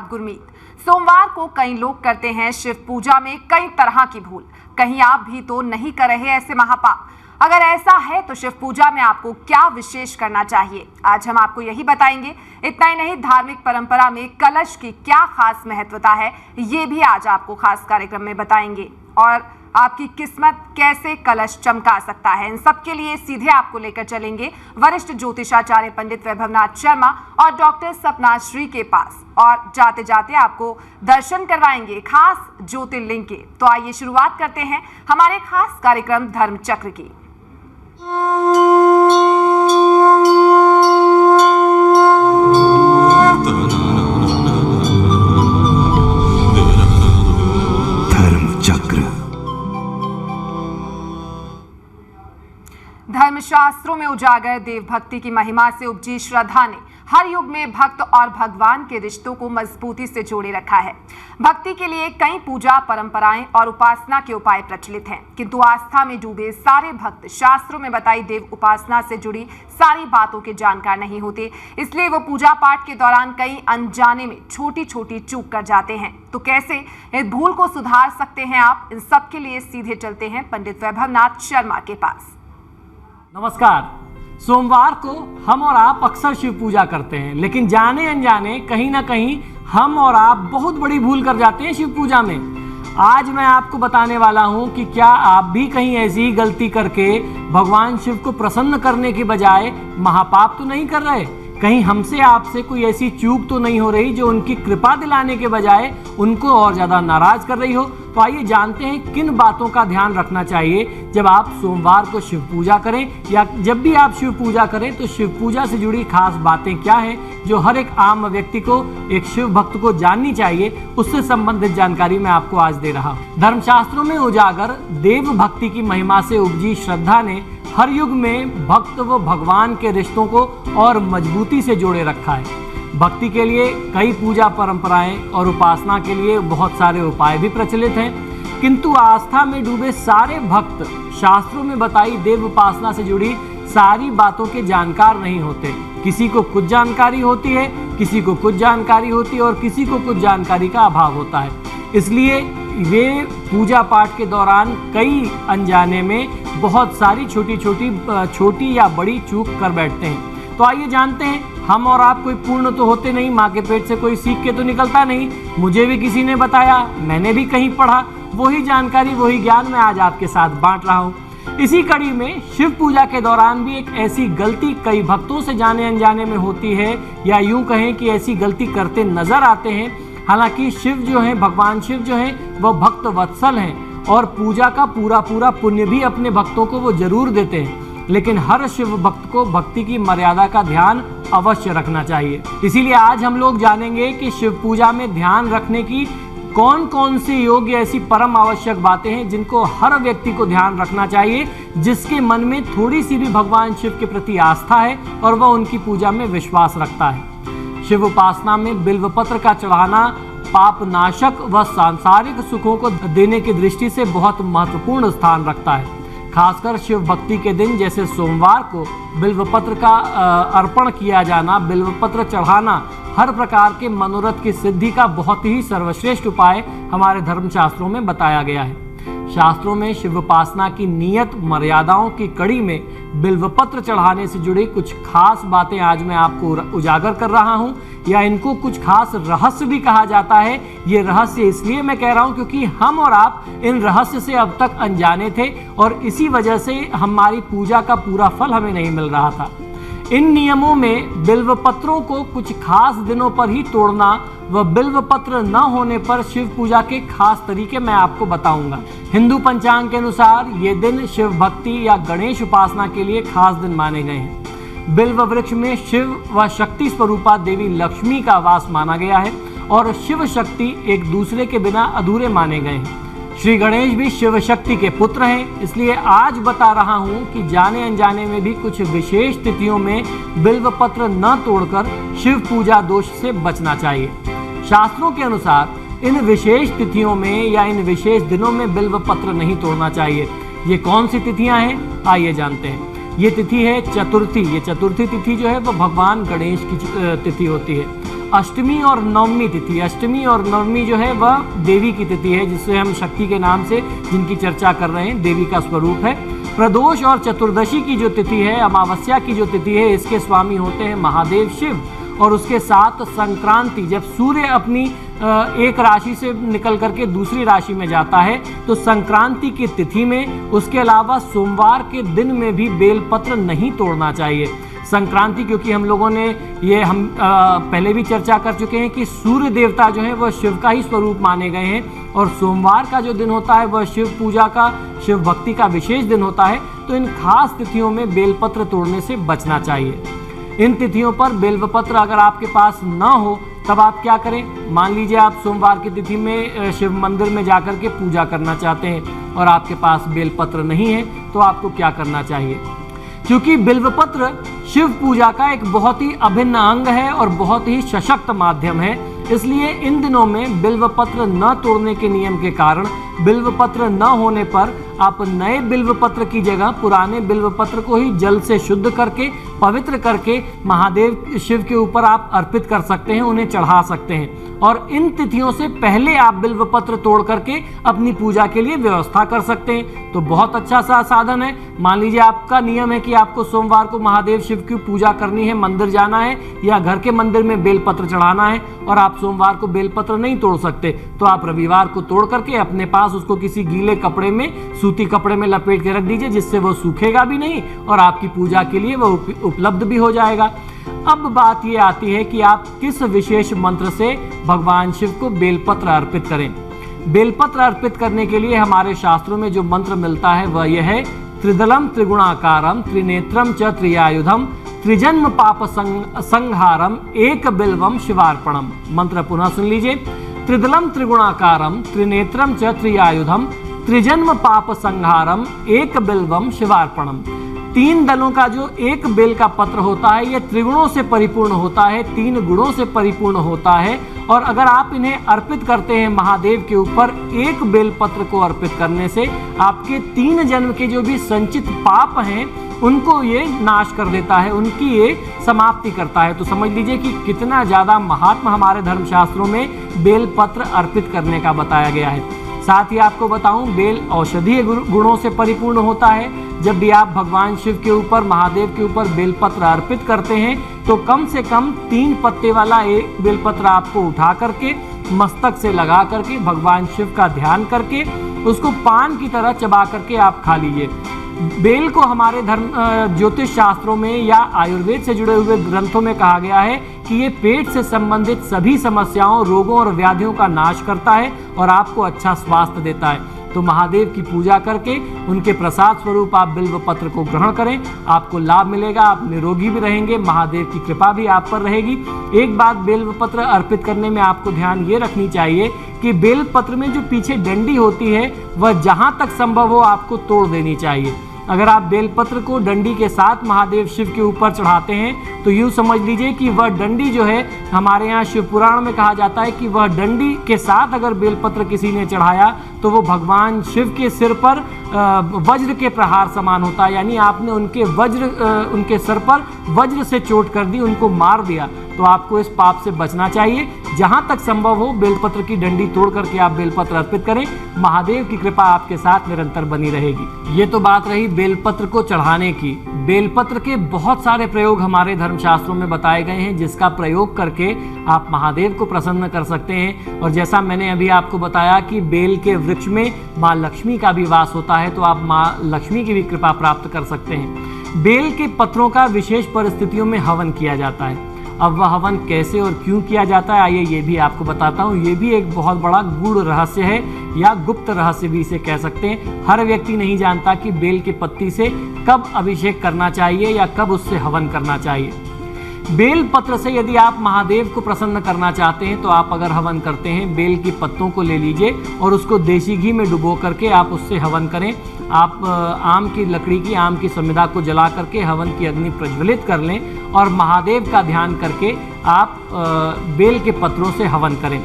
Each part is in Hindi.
गुरमीत। सोमवार को कई लोग करते हैं शिव पूजा में कई तरह की भूल। कहीं आप भी तो नहीं कर रहे ऐसे महापाप? अगर ऐसा है तो शिव पूजा में आपको क्या विशेष करना चाहिए, आज हम आपको यही बताएंगे। इतना ही नहीं, धार्मिक परंपरा में कलश की क्या खास महत्वता है, ये भी आज आपको खास कार्यक्रम में बताएंगे। और आपकी किस्मत कैसे कलश चमका सकता है, इन सब के लिए सीधे आपको लेकर चलेंगे वरिष्ठ ज्योतिषाचार्य पंडित वैभवनाथ शर्मा और डॉक्टर सपना श्री के पास, और जाते जाते आपको दर्शन करवाएंगे खास ज्योतिर्लिंग के। तो आइए शुरुआत करते हैं हमारे खास कार्यक्रम धर्म चक्र की। धर्मशास्त्रों में उजागर देव भक्ति की महिमा से उपजी श्रद्धा ने हर युग में भक्त और भगवान के रिश्तों को मजबूती से जोड़े रखा है। भक्ति के लिए कई पूजा परंपराएं और उपासना के उपाय प्रचलित हैं, किंतु आस्था में डूबे सारे भक्त शास्त्रों में बताई देव उपासना से जुड़ी सारी बातों के जानकार नहीं होते। इसलिए वो पूजा पाठ के दौरान कई अनजाने में छोटी छोटी चूक कर जाते हैं। तो कैसे इस भूल को सुधार सकते हैं आप, इन सब के लिए सीधे चलते हैं पंडित वैभवनाथ शर्मा के पास। नमस्कार। सोमवार को हम और आप अक्सर शिव पूजा करते हैं, लेकिन जाने अनजाने कहीं ना कहीं हम और आप बहुत बड़ी भूल कर जाते हैं शिव पूजा में। आज मैं आपको बताने वाला हूं कि क्या आप भी कहीं ऐसी ही गलती करके भगवान शिव को प्रसन्न करने के बजाय महापाप तो नहीं कर रहे। कहीं हमसे आपसे कोई ऐसी चूक तो नहीं हो रही जो उनकी कृपा दिलाने के बजाय उनको और ज़्यादा नाराज कर रही हो। तो आइए जानते हैं किन बातों का ध्यान रखना चाहिए जब आप सोमवार को शिव पूजा करें, या जब भी आप शिव पूजा करें तो शिव पूजा से जुड़ी खास बातें क्या हैं जो हर एक आम व्यक्ति को, एक शिव भक्त को जाननी चाहिए। उससे संबंधित जानकारी मैं आपको आज दे रहा हूँ। धर्मशास्त्रों में उजागर देव भक्ति की महिमा से उपजी श्रद्धा ने हर युग में भक्त व भगवान के रिश्तों को और मजबूती से जोड़े रखा है। भक्ति के लिए कई पूजा परंपराएं और उपासना के लिए बहुत सारे उपाय भी प्रचलित हैं, किंतु आस्था में डूबे सारे भक्त शास्त्रों में बताई देव उपासना से जुड़ी सारी बातों के जानकार नहीं होते। किसी को कुछ जानकारी होती है, किसी को कुछ जानकारी होती है और किसी को कुछ जानकारी का अभाव होता है। इसलिए वे पूजा पाठ के दौरान कई अनजाने में बहुत सारी छोटी या बड़ी चूक कर बैठते हैं। तो आइए जानते हैं, हम और आप कोई पूर्ण तो होते नहीं, माँ के पेट से कोई सीख के तो निकलता नहीं। मुझे भी किसी ने बताया, मैंने भी कहीं पढ़ा, वही जानकारी वही ज्ञान मैं आज आपके साथ बांट रहा हूँ। इसी कड़ी में शिव पूजा के दौरान भी एक ऐसी गलती कई भक्तों से जाने अनजाने में होती है, या यूं कहें कि ऐसी गलती करते नजर आते हैं। हालांकि शिव जो है, भगवान शिव जो है, वह भक्त वत्सल हैं और पूजा का पूरा पुण्य भी अपने भक्तों को वो जरूर देते हैं, लेकिन हर शिव भक्त को भक्ति की मर्यादा का ध्यान अवश्य रखना चाहिए। इसीलिए आज हम लोग जानेंगे कि शिव पूजा में ध्यान रखने की कौन कौन से योग ऐसी परम आवश्यक बातें हैं जिनको हर व्यक्ति को ध्यान रखना चाहिए, जिसके मन में थोड़ी सी भी भगवान शिव के प्रति आस्था है और वह उनकी पूजा में विश्वास रखता है। शिव उपासना में बिल्वपत्र का चढ़ाना पाप नाशक व सांसारिक सुखों को देने की दृष्टि से बहुत महत्वपूर्ण स्थान रखता है। खासकर शिव भक्ति के दिन जैसे सोमवार को बिल्वपत्र का अर्पण किया जाना, बिल्वपत्र चढ़ाना हर प्रकार के मनोरथ की सिद्धि का बहुत ही सर्वश्रेष्ठ उपाय हमारे धर्मशास्त्रों में बताया गया है। शास्त्रों में शिव उपासना की नियत मर्यादाओं की कड़ी में बिल्वपत्र चढ़ाने से जुड़ी कुछ खास बातें आज मैं आपको उजागर कर रहा हूं, या इनको कुछ खास रहस्य भी कहा जाता है। ये रहस्य इसलिए मैं कह रहा हूं क्योंकि हम और आप इन रहस्य से अब तक अनजाने थे और इसी वजह से हमारी पूजा का पूरा फल हमें नहीं मिल रहा था। इन नियमों में बिल्वपत्रों को कुछ खास दिनों पर ही तोड़ना व बिल्वपत्र न होने पर शिव पूजा के खास तरीके मैं आपको बताऊंगा। हिंदू पंचांग के अनुसार ये दिन शिव भक्ति या गणेश उपासना के लिए खास दिन माने गए हैं। बिल्व वृक्ष में शिव व शक्ति स्वरूपा देवी लक्ष्मी का वास माना गया है और शिव शक्ति एक दूसरे के बिना अधूरे माने गए हैं। श्री गणेश भी शिव शक्ति के पुत्र हैं, इसलिए आज बता रहा हूं कि जाने अनजाने में भी कुछ विशेष तिथियों में बिल्वपत्र न तोड़कर शिव पूजा दोष से बचना चाहिए। शास्त्रों के अनुसार इन विशेष तिथियों में या इन विशेष दिनों में बिल्वपत्र नहीं तोड़ना चाहिए। ये कौन सी तिथियां हैं, आइए जानते हैं। ये तिथि है चतुर्थी। ये चतुर्थी तिथि जो है वो भगवान गणेश की तिथि होती है। अष्टमी और नवमी तिथि, अष्टमी और नवमी जो है वह देवी की तिथि है, जिससे हम शक्ति के नाम से जिनकी चर्चा कर रहे हैं, देवी का स्वरूप है। प्रदोष और चतुर्दशी की जो तिथि है, अमावस्या की जो तिथि है, इसके स्वामी होते हैं महादेव शिव। और उसके साथ संक्रांति, जब सूर्य अपनी एक राशि से निकल करके दूसरी राशि में जाता है, तो संक्रांति की तिथि में, उसके अलावा सोमवार के दिन में भी बेलपत्र नहीं तोड़ना चाहिए। संक्रांति, क्योंकि हम लोगों ने पहले भी चर्चा कर चुके हैं कि सूर्य देवता जो है वह शिव का ही स्वरूप माने गए हैं, और सोमवार का जो दिन होता है वह शिव पूजा का, शिव भक्ति का विशेष दिन होता है। तो इन खास तिथियों में बेलपत्र तोड़ने से बचना चाहिए। इन तिथियों पर बेलपत्र अगर आपके पास ना हो तब आप क्या करें? मान लीजिए आप सोमवार की तिथि में शिव मंदिर में जाकर के पूजा करना चाहते हैं और आपके पास बेलपत्र नहीं है, तो आपको क्या करना चाहिए? क्योंकि बिल्वपत्र शिव पूजा का एक बहुत ही अभिन्न अंग है और बहुत ही सशक्त माध्यम है, इसलिए इन दिनों में बिल्वपत्र न तोड़ने के नियम के कारण बिल्वपत्र न होने पर आप नए बिल्वपत्र की जगह पुराने बिल्वपत्र को ही जल से शुद्ध करके, पवित्र करके महादेव शिव के ऊपर आप अर्पित कर सकते हैं, उन्हें चढ़ा सकते हैं। और इन तिथियों से पहले आप बिल्वपत्र तोड़ करके अपनी पूजा के लिए व्यवस्था कर सकते हैं। तो बहुत अच्छा सा साधन है। मान लीजिए आपका नियम है कि आपको सोमवार को महादेव शिव की पूजा करनी है, मंदिर जाना है या घर के मंदिर में बेलपत्र चढ़ाना है, और आप सोमवार को बेलपत्र नहीं तोड़ सकते, तो आप रविवार को तोड़ करके अपने पास उसको किसी गीले कपड़े में, सूती कपड़े में लपेट के रख दीजिए, जिससे वो सूखेगा भी नहीं और आपकी पूजा के लिए वो उपलब्ध भी हो जाएगा। अब बात ये आती है कि आप किस विशेष मंत्र से भगवान शिव को बेलपत्र अर्पित करें। बेलपत्र अर्पित करने के लिए हमारे शास्त्रों में जो मंत्र मिलता है वह यह है: त्रिदलम त्रिगुणाकारम त्रिनेत्रम च त्रियायुधम त्रिजन्म पाप संहारम एक बिल्वम शिवार्पणम। मंत्र पुनः सुन लीजिए: त्रिदलम त्रिगुणाकारम त्रिनेत्रम च त्रियायुधम त्रिजन्म पाप संहारम एक बिल्वम शिवार्पणम। 3 दलों का जो एक बेल का पत्र होता है, यह त्रिगुणों से परिपूर्ण होता है, 3 गुणों से परिपूर्ण होता है, और अगर आप इन्हें अर्पित करते हैं महादेव के ऊपर, एक बेल पत्र को अर्पित करने से आपके 3 जन्म के जो भी संचित पाप हैं उनको ये नाश कर देता है, उनकी ये समाप्ति करता है। तो समझ लीजिए कि कितना ज़्यादा महात्मा हमारे धर्मशास्त्रों में बेल पत्र अर्पित करने का बताया गया है। साथ ही आपको बताऊं, बेल औषधीय गुणों से परिपूर्ण होता है। जब भी आप भगवान शिव के ऊपर, महादेव के ऊपर बेलपत्र अर्पित करते हैं, तो कम से कम 3 पत्ते वाला एक बेलपत्र आपको उठा करके मस्तक से लगा करके भगवान शिव का ध्यान करके उसको पान की तरह चबा करके आप खा लीजिए। बेल को हमारे धर्म ज्योतिष शास्त्रों में या आयुर्वेद से जुड़े हुए ग्रंथों में कहा गया है कि ये पेट से संबंधित सभी समस्याओं, रोगों और व्याधियों का नाश करता है और आपको अच्छा स्वास्थ्य देता है। तो महादेव की पूजा करके उनके प्रसाद स्वरूप आप बिल्वपत्र को ग्रहण करें, आपको लाभ मिलेगा, आप निरोगी भी रहेंगे, महादेव की कृपा भी आप पर रहेगी। एक बात बेलपत्र अर्पित करने में आपको ध्यान ये रखनी चाहिए कि बेलपत्र में जो पीछे डंडी होती है वह जहाँ तक संभव हो आपको तोड़ देनी चाहिए। अगर आप बेलपत्र को डंडी के साथ महादेव शिव के ऊपर चढ़ाते हैं तो यूँ समझ लीजिए कि वह डंडी जो है, हमारे यहाँ शिव पुराण में कहा जाता है कि वह डंडी के साथ अगर बेलपत्र किसी ने चढ़ाया तो वो भगवान शिव के सिर पर वज्र के प्रहार समान होता है, यानी आपने उनके सर पर वज्र से चोट कर दी, उनको मार दिया। तो आपको इस पाप से बचना चाहिए। जहाँ तक संभव हो बेलपत्र की डंडी तोड़ करके आप बेलपत्र अर्पित करें, महादेव की कृपा आपके साथ निरंतर बनी रहेगी। ये तो बात रही बेलपत्र को चढ़ाने की। बेलपत्र के बहुत सारे प्रयोग हमारे धर्मशास्त्रों में बताए गए हैं, जिसका प्रयोग करके आप महादेव को प्रसन्न कर सकते हैं। और जैसा मैंने अभी आपको बताया कि बेल के वृक्ष में माँ लक्ष्मी का भी वास होता है, तो आप माँ लक्ष्मी की भी कृपा प्राप्त कर सकते हैं। बेल के पत्रों का विशेष परिस्थितियों में हवन किया जाता है। अब वह हवन कैसे और क्यों किया जाता है, आइए ये भी आपको बताता हूँ। ये भी एक बहुत बड़ा गूढ़ रहस्य है या गुप्त रहस्य भी इसे कह सकते हैं। हर व्यक्ति नहीं जानता कि बेल के पत्ती से कब अभिषेक करना चाहिए या कब उससे हवन करना चाहिए। बेल पत्र से यदि आप महादेव को प्रसन्न करना चाहते हैं तो आप अगर हवन करते हैं, बेल के पत्तों को ले लीजिए और उसको देसी घी में डुबो करके आप उससे हवन करें। आप आम की लकड़ी की, आम की समिधा को जला करके हवन की अग्नि प्रज्वलित कर लें और महादेव का ध्यान करके आप बेल के पत्रों से हवन करें।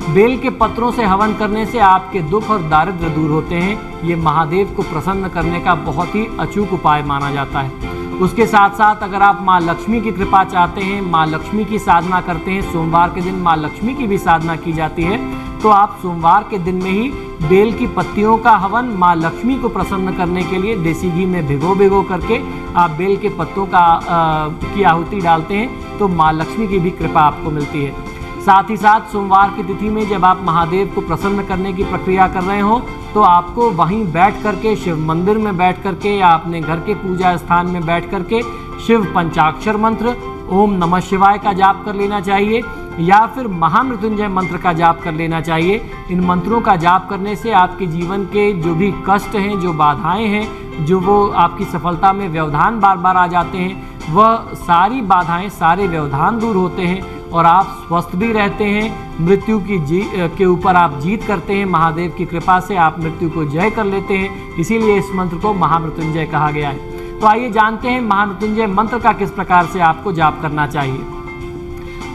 बेल के पत्रों से हवन करने से आपके दुख और दारिद्र्य दूर होते हैं। ये महादेव को प्रसन्न करने का बहुत ही अचूक उपाय माना जाता है। उसके साथ साथ अगर आप माँ लक्ष्मी की कृपा चाहते हैं, माँ लक्ष्मी की साधना करते हैं, सोमवार के दिन माँ लक्ष्मी की भी साधना की जाती है, तो आप सोमवार के दिन में ही बेल की पत्तियों का हवन माँ लक्ष्मी को प्रसन्न करने के लिए देसी घी में भिगो करके आप बेल के पत्तों की आहुति डालते हैं तो माँ लक्ष्मी की भी कृपा आपको मिलती है। साथ ही साथ सोमवार की तिथि में जब आप महादेव को प्रसन्न करने की प्रक्रिया कर रहे हो तो आपको वहीं बैठ करके शिव मंदिर में बैठ करके या अपने घर के पूजा स्थान में बैठ करके शिव पंचाक्षर मंत्र ओम नमः शिवाय का जाप कर लेना चाहिए या फिर महामृत्युंजय मंत्र का जाप कर लेना चाहिए। इन मंत्रों का जाप करने से आपके जीवन के जो भी कष्ट हैं, जो बाधाएं हैं, जो वो आपकी सफलता में व्यवधान बार बार आ जाते हैं, वह सारी बाधाएं, सारे व्यवधान दूर होते हैं और आप स्वस्थ भी रहते हैं। मृत्यु के ऊपर आप जीत करते हैं, महादेव की कृपा से आप मृत्यु को जय कर लेते हैं, इसीलिए इस मंत्र को महामृत्युंजय कहा गया है। तो आइए जानते हैं महामृत्युंजय मंत्र का किस प्रकार से आपको जाप करना चाहिए।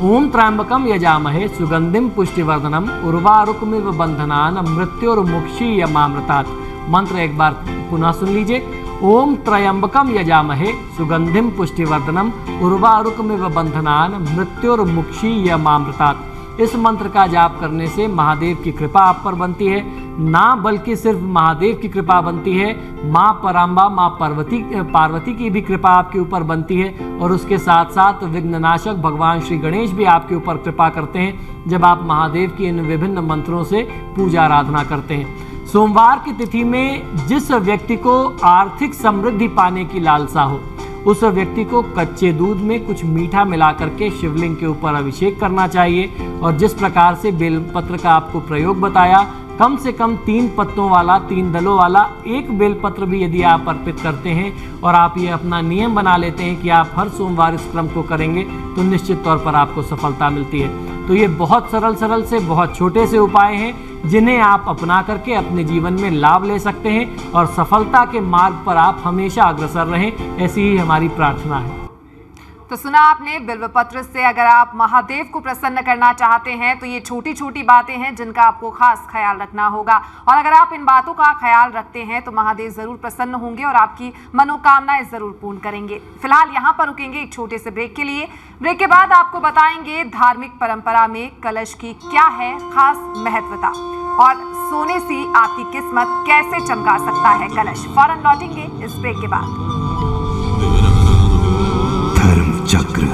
ओम त्र्यंबकम यजामहे सुगंधिम पुष्टिवर्धनम उर्वारुकमिव बंधनान मृत्युर्मुक्षीयमामृतात्। मंत्र एक बार पुनः सुन लीजिए। ओम त्र्यंबकम यजामहे सुगंधिम पुष्टिवर्धनम उर्वारुकमिव बंधनान मृत्युर्मुक्षीयमामृतात्। इस मंत्र का जाप करने से महादेव की कृपा आप पर बनती है, ना बल्कि सिर्फ महादेव की कृपा बनती है, माँ पराम्बा, माँ पार्वती की भी कृपा आपके ऊपर बनती है और उसके साथ साथ विघ्ननाशक भगवान श्री गणेश भी आपके ऊपर कृपा करते हैं जब आप महादेव की इन विभिन्न मंत्रों से पूजा आराधना करते हैं। सोमवार की तिथि में जिस व्यक्ति को आर्थिक समृद्धि पाने की लालसा हो उस व्यक्ति को कच्चे दूध में कुछ मीठा मिला करके शिवलिंग के ऊपर अभिषेक करना चाहिए और जिस प्रकार से बेलपत्र का आपको प्रयोग बताया, कम से कम 3 पत्तों वाला, 3 दलों वाला एक बेलपत्र भी यदि आप अर्पित करते हैं और आप ये अपना नियम बना लेते हैं कि आप हर सोमवार इस क्रम को करेंगे तो निश्चित तौर पर आपको सफलता मिलती है। तो ये बहुत सरल से बहुत छोटे से उपाय हैं जिन्हें आप अपना करके अपने जीवन में लाभ ले सकते हैं और सफलता के मार्ग पर आप हमेशा अग्रसर रहें, ऐसी ही हमारी प्रार्थना है। तो सुना आपने, बिल्वपत्र से अगर आप महादेव को प्रसन्न करना चाहते हैं तो ये छोटी छोटी बातें हैं जिनका आपको खास ख्याल रखना होगा और अगर आप इन बातों का ख्याल रखते हैं तो महादेव जरूर प्रसन्न होंगे और आपकी मनोकामनाएं जरूर पूर्ण करेंगे। फिलहाल यहाँ पर रुकेंगे एक छोटे से ब्रेक के लिए। ब्रेक के बाद आपको बताएंगे धार्मिक परंपरा में कलश की क्या है खास महत्वता और सोने सी आपकी किस्मत कैसे चमका सकता है कलश। फौरन लौटेंगे इस ब्रेक के बाद। धर्म चक्र